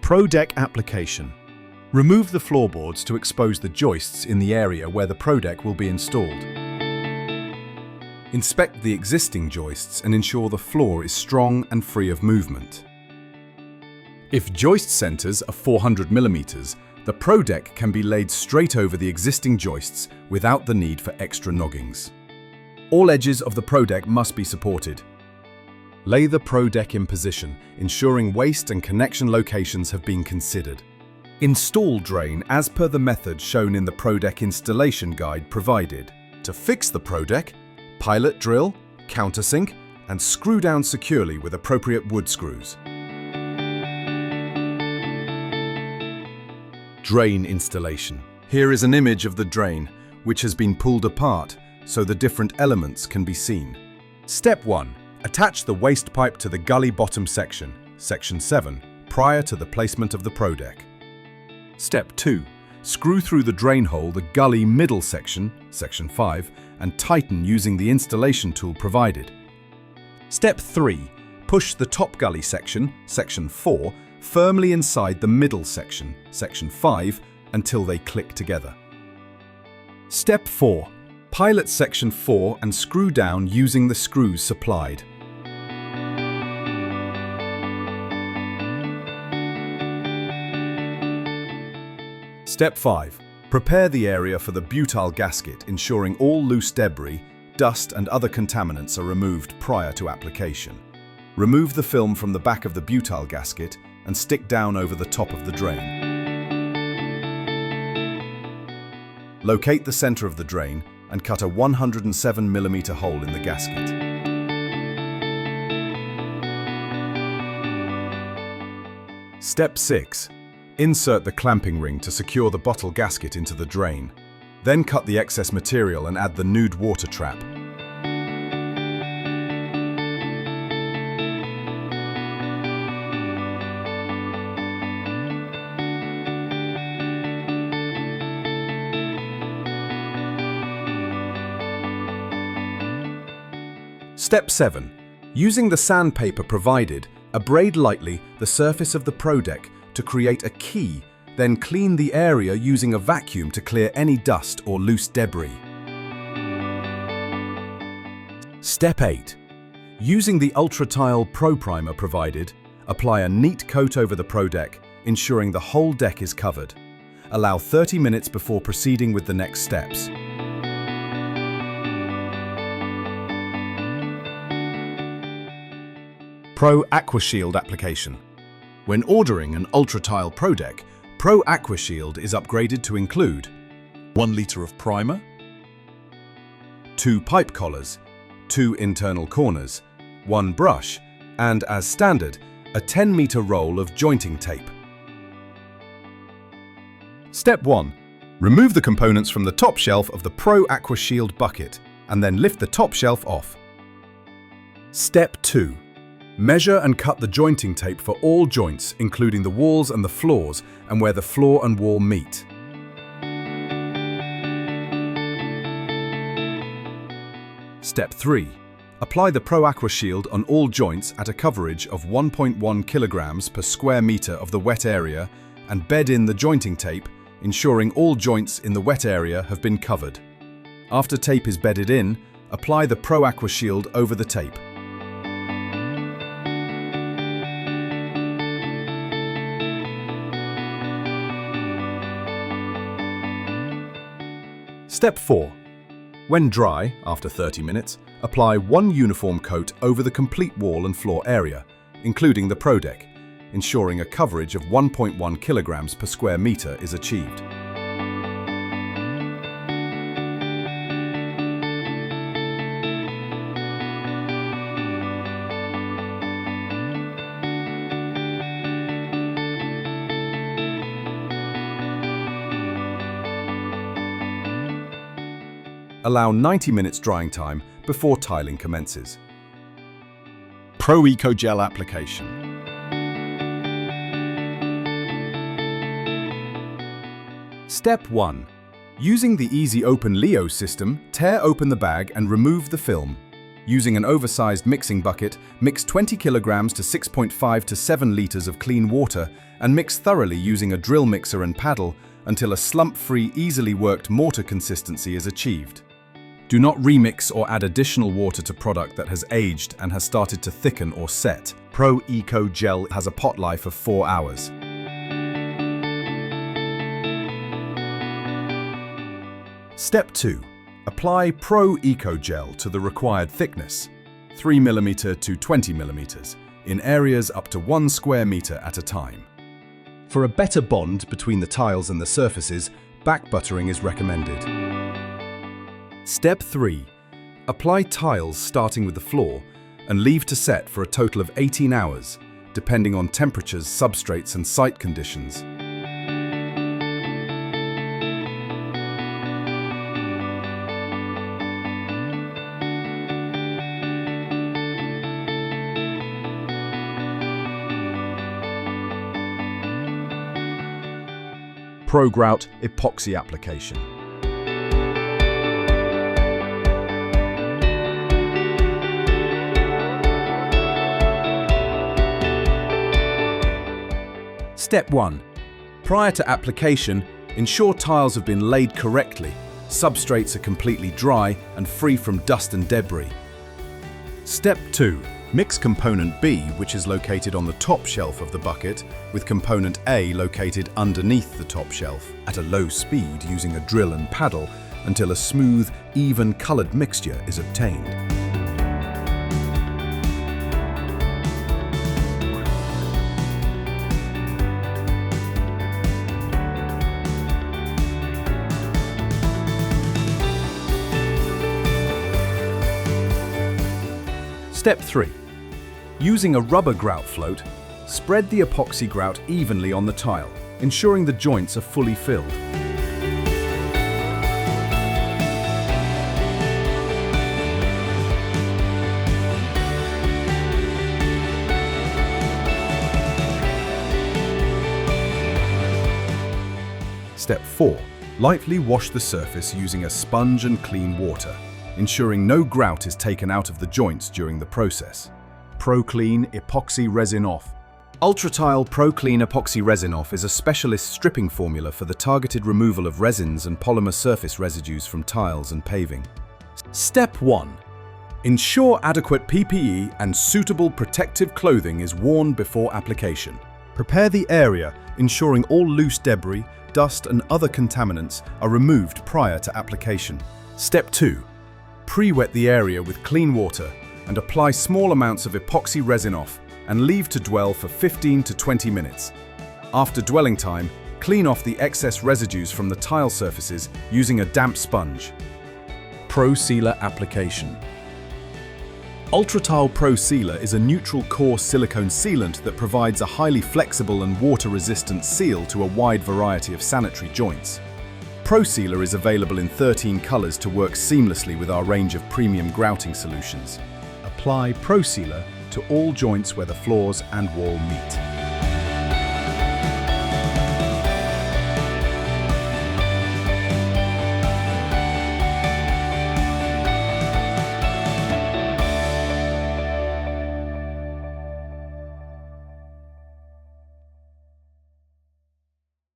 ProDeck application. Remove the floorboards to expose the joists in the area where the ProDeck will be installed. Inspect the existing joists and ensure the floor is strong and free of movement. If joist centers are 400 mm, the ProDeck can be laid straight over the existing joists without the need for extra noggings. All edges of the ProDeck must be supported. Lay the ProDeck in position, ensuring waste and connection locations have been considered. Install drain as per the method shown in the ProDeck installation guide provided. To fix the ProDeck, pilot drill, countersink, and screw down securely with appropriate wood screws. Drain installation. Here is an image of the drain, which has been pulled apart so the different elements can be seen. Step 1. Attach the waste pipe to the gully bottom section, section 7, prior to the placement of the ProDeck. Step 2. Screw through the drain hole the gully middle section, section 5, and tighten using the installation tool provided. Step 3. Push the top gully section, section 4, firmly inside the middle section, section 5, until they click together. Step 4. Pilot section 4 and screw down using the screws supplied. Step 5. Prepare the area for the butyl gasket, ensuring all loose debris, dust and other contaminants are removed prior to application. Remove the film from the back of the butyl gasket and stick down over the top of the drain. Locate the center of the drain and cut a 107 mm hole in the gasket. Step 6. Insert the clamping ring to secure the bottle gasket into the drain. Then cut the excess material and add the nude water trap. Step 7. Using the sandpaper provided, abrade lightly the surface of the ProDeck to create a key, then clean the area using a vacuum to clear any dust or loose debris. Step 8. Using the UltraTile ProPrimer provided, apply a neat coat over the ProDeck, ensuring the whole deck is covered. Allow 30 minutes before proceeding with the next steps. ProAqua Shield application. When ordering an UltraTile ProDeck, ProAqua Shield is upgraded to include 1 liter of primer, 2 pipe collars, 2 internal corners, 1 brush, and as standard, a 10-meter roll of jointing tape. Step 1. Remove the components from the top shelf of the ProAqua Shield bucket and then lift the top shelf off. Step 2. Measure and cut the jointing tape for all joints, including the walls and the floors, and where the floor and wall meet. Step 3. Apply the ProAqua Shield on all joints at a coverage of 1.1 kilograms per square meter of the wet area and bed in the jointing tape, ensuring all joints in the wet area have been covered. After tape is bedded in, apply the ProAqua Shield over the tape. Step 4. When dry, after 30 minutes, apply 1 uniform coat over the complete wall and floor area, including the ProDeck, ensuring a coverage of 1.1 kilograms per square meter is achieved. Allow 90 minutes drying time before tiling commences. ProEco Gel application. Step 1. Using the Easy Open Leo system, tear open the bag and remove the film. Using an oversized mixing bucket, mix 20 kilograms to 6.5 to 7 liters of clean water and mix thoroughly using a drill mixer and paddle until a slump-free, easily worked mortar consistency is achieved. Do not remix or add additional water to product that has aged and has started to thicken or set. ProEco Gel has a pot life of 4 hours. Step 2. Apply ProEco Gel to the required thickness, 3 mm to 20 mm, in areas up to 1 square meter at a time. For a better bond between the tiles and the surfaces, back buttering is recommended. Step 3. Apply tiles starting with the floor and leave to set for a total of 18 hours, depending on temperatures, substrates and site conditions. ProGrout Epoxy application. Step 1. Prior to application, ensure tiles have been laid correctly, substrates are completely dry and free from dust and debris. Step 2. Mix component B, which is located on the top shelf of the bucket, with component A located underneath the top shelf, at a low speed using a drill and paddle until a smooth, even colored mixture is obtained. Step 3. Using a rubber grout float, spread the epoxy grout evenly on the tile, ensuring the joints are fully filled. Step 4. Lightly wash the surface using a sponge and clean water, ensuring no grout is taken out of the joints during the process. ProClean Epoxy Resin-Off. UltraTile ProClean Epoxy Resin-Off is a specialist stripping formula for the targeted removal of resins and polymer surface residues from tiles and paving. Step 1. Ensure adequate PPE and suitable protective clothing is worn before application. Prepare the area, ensuring all loose debris, dust and other contaminants are removed prior to application. Step 2. Pre-wet the area with clean water and apply small amounts of epoxy resin-off and leave to dwell for 15 to 20 minutes. After dwelling time, clean off the excess residues from the tile surfaces using a damp sponge. Pro Sealer application. UltraTile Pro Sealer is a neutral core silicone sealant that provides a highly flexible and water-resistant seal to a wide variety of sanitary joints. Pro Sealer is available in 13 colors to work seamlessly with our range of premium grouting solutions. Apply Pro Sealer to all joints where the floors and wall meet.